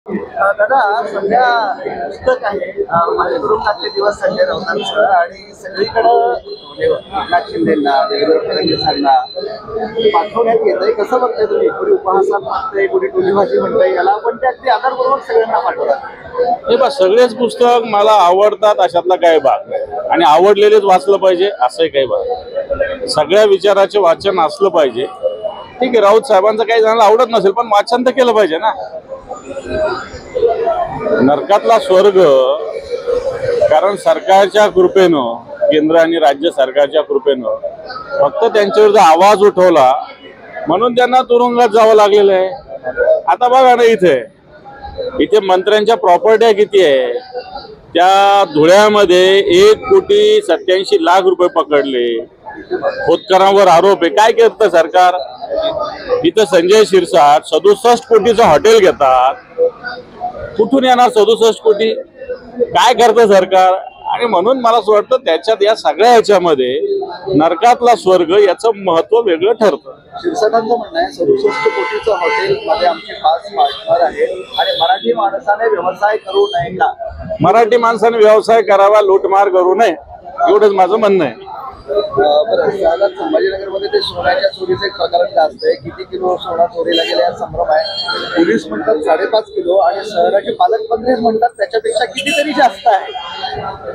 दादा सध्या पुस्तक आहे माझे तुरुंगातले दिवस संजय राऊतांचं आणि सगळीकडं एकनाथ शिंदेंना देवेंद्र फडणवीसांना पाठवण्यात येतंय. कसं बघताय तुम्ही? कोणी उपहासात म्हणतंय, कोणी टोलीबाजी म्हणतंय याला, पण ते अगदी आदरपूर्वक सगळ्यांना पाठवतात. हे बा सगळेच पुस्तक मला आवडतात अशातला काही भाग नाही आणि आवडलेलेच वाचलं पाहिजे असंही काही भाग. सगळ्या विचाराचे वाचन असलं पाहिजे. ठीक आहे, राऊत साहेबांचं काही जणांना आवडत नसेल पण वाचन तर केलं पाहिजे ना. नरकातला स्वर्ग कारण सरकारच्या कृपेनं, केंद्र आणि राज्य सरकारच्या कृपेनं फक्त त्यांच्यावर आवाज उठवला म्हणून त्यांना तुरुंगात जावं लागलेलं आहे. आता बघा ना, इथे मंत्र्यांच्या प्रॉपर्ट्या किती आहे. त्या धुळ्यामध्ये 1,87,00,000 रुपये पकडले. खोतकरांवर आरोप आहे. काय करतं सरकार? इथं संजय शिरसाट 67 कोटीचं हॉटेल घेतात. कुठून येणार 67 कोटी? काय करतं सरकार? आणि म्हणून मला असं वाटतं त्याच्यात या सगळ्या ह्याच्यामध्ये नरकातला स्वर्ग याचं महत्व वेगळं ठरतं. शिरसाटांचं म्हणणं आहे 67 कोटीचं हॉटेल मध्ये आमचे 5 पार्टनर आहेत आणि मराठी माणसाने व्यवसाय करू नये का? मराठी माणसाने व्यवसाय करावा, लूटमार करू नये एवढंच माझं म्हणणं आहे. बरं, शहरात संभाजीनगरमध्ये ते सोन्याच्या चोरीचे एक प्रकरण जास्त आहे. किती किलो सोना चोरीला गेले हा संभ्रम आहे. पोलीस म्हणतात 5.5 किलो आणि शहराचे पालकमंत्रीच म्हणतात त्याच्यापेक्षा कितीतरी जास्त आहे.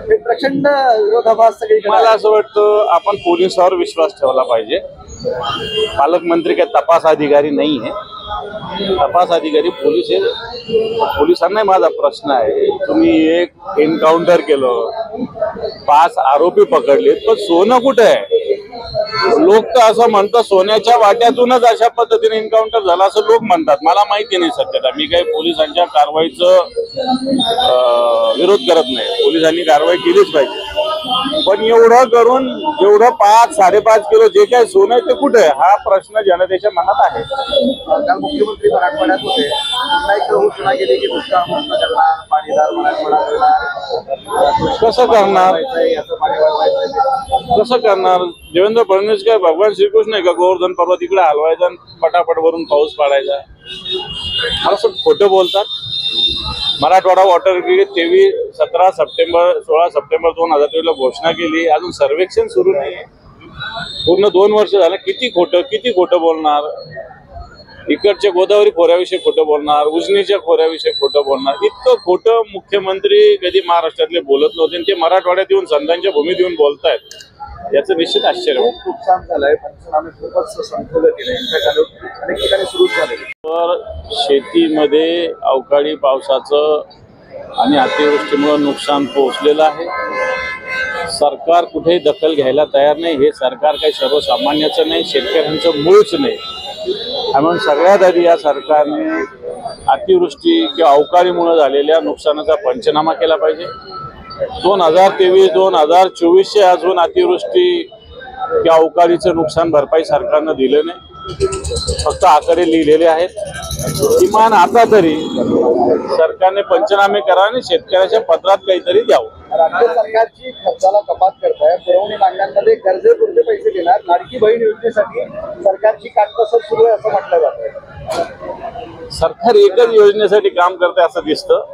हे प्रचंड विरोधाभास सगळीकडे. मला असं वाटतं आपण पोलिसांवर विश्वास ठेवला पाहिजे. पालकमंत्री काही तपास अधिकारी नाही आहे. तपास अधिकारी पोलीस आहे. पोलिसांनाही माझा प्रश्न आहे, तुम्ही एक एन्काउंटर केलं, 5 आरोपी पकडलेत, पण सोनं कुठे आहे? लोक तर असं म्हणतात सोन्याच्या वाट्यातूनच अशा पद्धतीने एन्काउंटर झाला असं लोक म्हणतात. मला माहिती नाही सत्यता. मी काही पोलिसांच्या कारवाईचं विरोध करत नाही. पोलिसांनी कारवाई केलीच पाहिजे. पण एवढं करून एवढं 5-5.5 किलो जे काही सोनं आहे ते कुठे आहे हा प्रश्न जनतेच्या मनात आहे. काल मुख्यमंत्री मराठवाड्यात होते. पुन्हा एक घोषणा केली की दुष्काळ मुक्त करणार, पाणीदार मराठवाडा करणार. कसं करणार? कसं करणार? देवेंद्र फडणवीस काय भगवान श्रीकृष्ण आहे का? गोवर्धन पर्वत इकडे हलवायचा आणि पटापट वरून पाऊस पाडायचा? मला असं खोटं बोलतात. मराठवाडा वॉटर ग्रीड 17 सप्टेंबर 16 सप्टेंबर 2023 घोषणा केली. अजून सर्वेक्षण सुरू नाही. पूर्ण 2 वर्ष झालं. किती खोटं बोलणार? इकडच्या गोदावरी खोऱ्याविषयी खोटं बोलणार, उजनीच्या खोऱ्याविषयी खोटं बोलणार. इतकं खोटं मुख्यमंत्री कधी महाराष्ट्रातले बोलत नव्हते. ते मराठवाड्यात येऊन संतांच्या भूमीत येऊन बोलतायत याचं निश्चित आश्चर्य. खूप नुकसान झालंय. पंचनामे खूपच संपवले गेले. अनेक ठिकाणी सुरू झाले. तर शेतीमध्ये अवकाळी पावसाचं आणि अतिवृष्टीमुळे नुकसान पोहोचलेलं आहे. सरकार कुठेही दखल घ्यायला तयार नाही. हे सरकार काही सर्वसामान्याचं नाही, शेतकऱ्यांचं मूळच नाही. म्हणून सगळ्यात आधी या सरकारने अतिवृष्टी किंवा अवकाळीमुळे झालेल्या नुकसानाचा पंचनामा केला पाहिजे. 2023-2024 अजून अतिवृष्टी किंवा अवकाळीचं नुकसान भरपाई सरकारनं दिलं नाही. फक्त आकडे लिहिलेले आहेत. किमान आता तरी सरकारने पंचनामे करा आणि शेतकऱ्याच्या पत्रात काहीतरी द्यावं. राज्य सरकारची खर्चाला कपात करताय. पुरवणी मागण्यांमध्ये गरजेपुरते पैसे देणार. लाडकी बहीण योजनेसाठी सरकारची काटकसर सुरू आहे असं म्हटलं जातं. सरकार एकच योजनेसाठी काम करते असं दिसतं.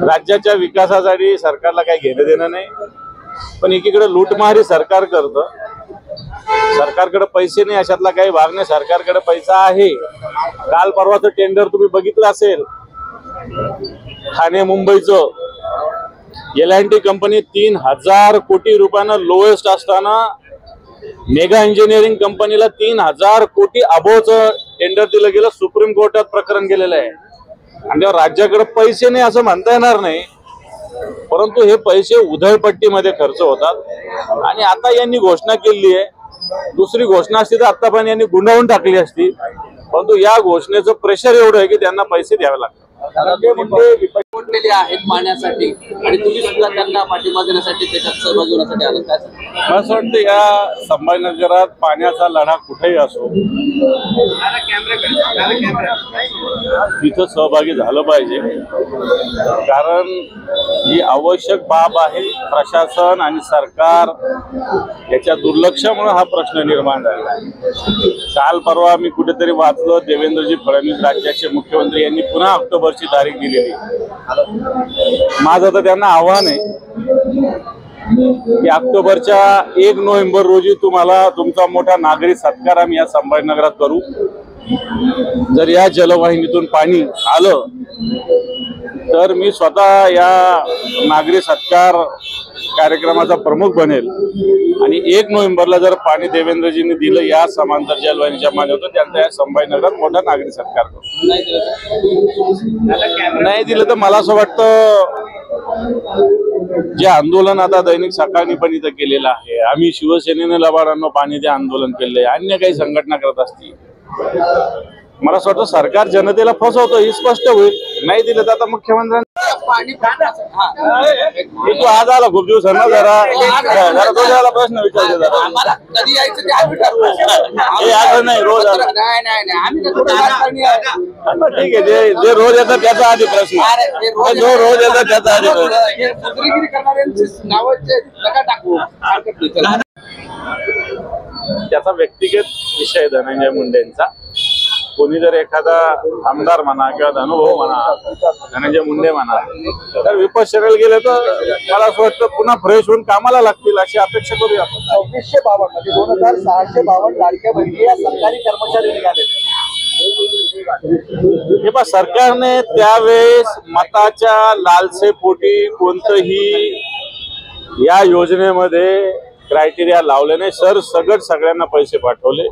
राज्याच्या विकासासाठी सरकारला काही घेणं देणं नाही. पण एकीकडे लूटमारी सरकार करतं. सरकारकडे पैसे नाही अशातला काही भाग नाही. सरकारकडे पैसा आहे. काल परवाचं टेंडर तुम्ही बघितलं असेल. ठाणे मुंबईचं L&T कंपनी 3,000 कोटी रुपयानं लोएस्ट असताना मेगा इंजिनिअरिंग कंपनीला 3,000 कोटी अबोवचं टेंडर दिलं गेलं. सुप्रीम कोर्टात प्रकरण गेलेलं आहे. आणि तेव्हा राज्याकडे पैसे नाही असं म्हणता येणार नाही. परंतु हे पैसे उधळपट्टीमध्ये खर्च होतात. आणि आता यांनी घोषणा केली आहे. दुसरी घोषणा असती तर आतापर्यंत यांनी गुंडाळून टाकली असती. परंतु या घोषणेचं प्रेशर एवढं आहे की त्यांना पैसे द्यावे लागतात. विपणलेले आहेत पाण्यासाठी आणि तुम्ही सुद्धा त्यांना पाठिंबा देण्यासाठी त्याच्यात सहभागी होण्यासाठी आलं काय? मला असं वाटतं या संभाजीनगरात पाण्याचा लढा कुठेही असो तिथं सहभागी झालं पाहिजे. कारण ही आवश्यक बाब आहे. प्रशासन आणि सरकार याच्या दुर्लक्षामुळे हा प्रश्न निर्माण झाला आहे. काल परवा मी कुठेतरी वाचलं देवेंद्रजी फडणवीस राज्याचे मुख्यमंत्री यांनी पुन्हा ऑक्टोबरची ऑक्टोबरची तारीख दिलेली. माझं तर त्यांना आव्हान आहे की ऑक्टोबरच्या 1 नोव्हेंबर रोजी तुम्हाला तुमचा मोठा नागरी सत्कार आम्ही या संभाजीनगरात करू. जर या जलवाहिनीतून पाणी आलं तर मी स्वतः या नागरी सत्कार कार्यक्रमाचा प्रमुख बनेल आणि 1 नोव्हेंबरला जर पाणी देवेंद्रजींनी दिलं या समांतर जलवाहिनीच्या माध्यमातून त्यांचा या संभाजीनगरात मोठा नागरी सत्कार करू. नाही दिलं तर मला असं वाटतं जे आंदोलन आता दैनिक सकाळनी पण इथं केलेलं आहे, आम्ही शिवसेनेने लबाडांना पाणी द्या आंदोलन केलंय, अन्य काही संघटना करत असतील, मला असं वाटतं सरकार जनतेला फसवतो हे स्पष्ट होईल. नाही दिलं तर आता मुख्यमंत्र्यांनी तू आज आला खूप दिवसांना जरा तुझ्याला प्रश्न विचारते जरा कधी यायचं ते आम्ही ठरवू. आज नाही रोज आला ठीक आहे. जे रोज येतात त्याचा आधी प्रश्न, जो रोज येतात त्याचा आधी फुगरीगिरी करणाऱ्यांची नावाचे नका टाकू. त्याचा व्यक्तिगत विषय धनंजय मुंडेंचा. कोणी जर एखादा आमदार म्हणा किंवा धनुभाऊ म्हणा, धनंजय मुंडे म्हणा, तर विपक्ष शरण गेले तर मला असं वाटतं पुन्हा फ्रेश होऊन कामाला लागतील अशी अपेक्षा करूया आपण. 2652 म्हणजे 2652 लाडक्या बहिणी या सरकारी कर्मचारी निघाले. हे पहा, सरकारने त्यावेळेस मताच्या लालसेपोटी कोणतंही या योजनेमध्ये क्रायटेरिया लावले नाही. सरसकट सगळ्यांना पैसे पाठवले.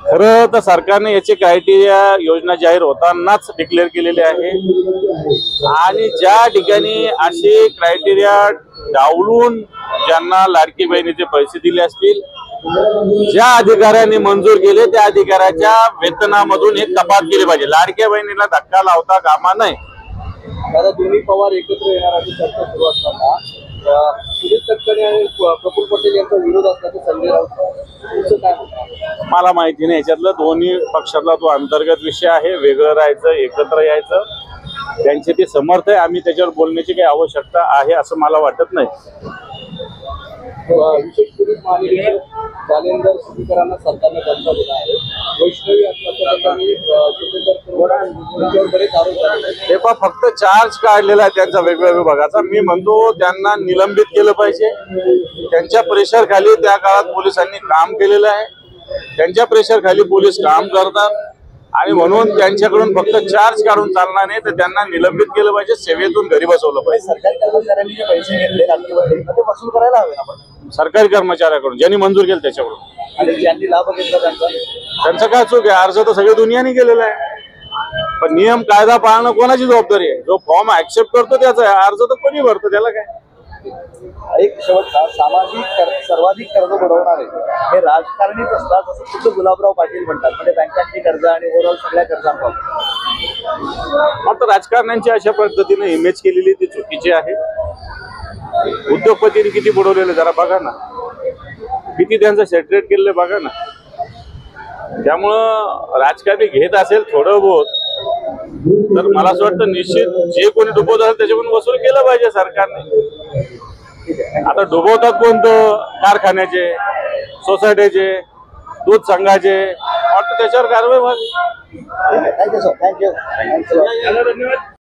खरं तर सरकारने याचे क्रायटेरिया योजना जाहीर होतानाच डिक्लेअर केलेले आहे आणि ज्या ठिकाणी असे क्रायटेरिया डावलून ज्यांना लाडकी बहिणीचे पैसे दिले असतील, ज्या अधिकाऱ्यांनी मंजूर केले त्या अधिकाऱ्याच्या वेतनामधून हे कपात केली पाहिजे. लाडक्या बहिणीला धक्का लावता कामा नये. दादा, दोन्ही पवार एकत्र येणार अशी चर्चा सुरू असताना सुनील तटकरे आणि प्रफुल्ल पटेल यांचा विरोध असल्याचं संजय राऊत काय म्हणतात? मला माहिती नाही. याच्यातलं दोन्ही पक्षातला तो अंतर्गत विषय आहे. वेगळं राहायचं, एकत्र यायचं, त्यांचे ते समर्थ आहे. आम्ही त्याच्यावर बोलण्याची काही आवश्यकता आहे असं मला वाटत नाही. विशेष पोलीस महानिरीक्षक जालेंदर सुपीकरांना सरकारने दर्जा दिला आहे. वैष्णवी बरेच आरोप झाले. हे पण फक्त चार्ज काढलेला आहे त्यांचा वेगवेगळ्या विभागाचा. मी म्हणतो त्यांना निलंबित केलं पाहिजे. त्यांच्या प्रेशर खाली त्या काळात पोलिसांनी काम केलेलं आहे. त्यांच्या प्रेशर खाली पोलीस काम करतात आणि म्हणून त्यांच्याकडून फक्त चार्ज काढून चालणार नाही, तर त्यांना निलंबित केलं पाहिजे, सेवेतून घरी बसवलं पाहिजे. सरकारी कर्मचाऱ्यांनी जे पैसे घेतले ते वसूल करायला हवे ना. सरकारी कर्मचाऱ्याकडून ज्यांनी मंजूर केलं त्याच्याकडून, आणि ज्यांनी लाभ घेतला त्यांचं काय चूक आहे? अर्ज तर सगळ्या दुनियाने केलेला आहे. पण नियम कायदा पाळणं कोणाची जबाबदारी आहे? जो फॉर्म ऍक्सेप्ट करतो त्याचा आहे, अर्ज तर कोणी भरतो, त्याला काय. एक शेवटचा, सर्वाधिक कर्ज बुडवणारे हे राजकारणीच असतात असं खुद्द गुलाबराव पाटील म्हणतात. म्हणजे बँकांची कर्ज आणि ओव्हरऑल सगळ्या कर्जांवर मात्र राजकारण्यांची अशा पद्धतीने इमेज केलेली ती चुकीची आहे. उद्योगपतींनी किती बुडवलेले जरा बघा ना, किती त्यांचं सेटरेट केलेलं बघा ना. त्यामुळं राजकारणी घेत असेल थोडं बहुत, तर मला असं वाटतं निश्चित जे कोणी डुबवत असेल त्याच्याकडून वसूल केलं पाहिजे सरकारने. आता डुबवतात कोणतं? कारखान्याचे, सोसायटीचे, दूध संघाचे, वाटतं त्याच्यावर कारवाई व्हावी. Thank you sir. थँक्यू. धन्यवाद.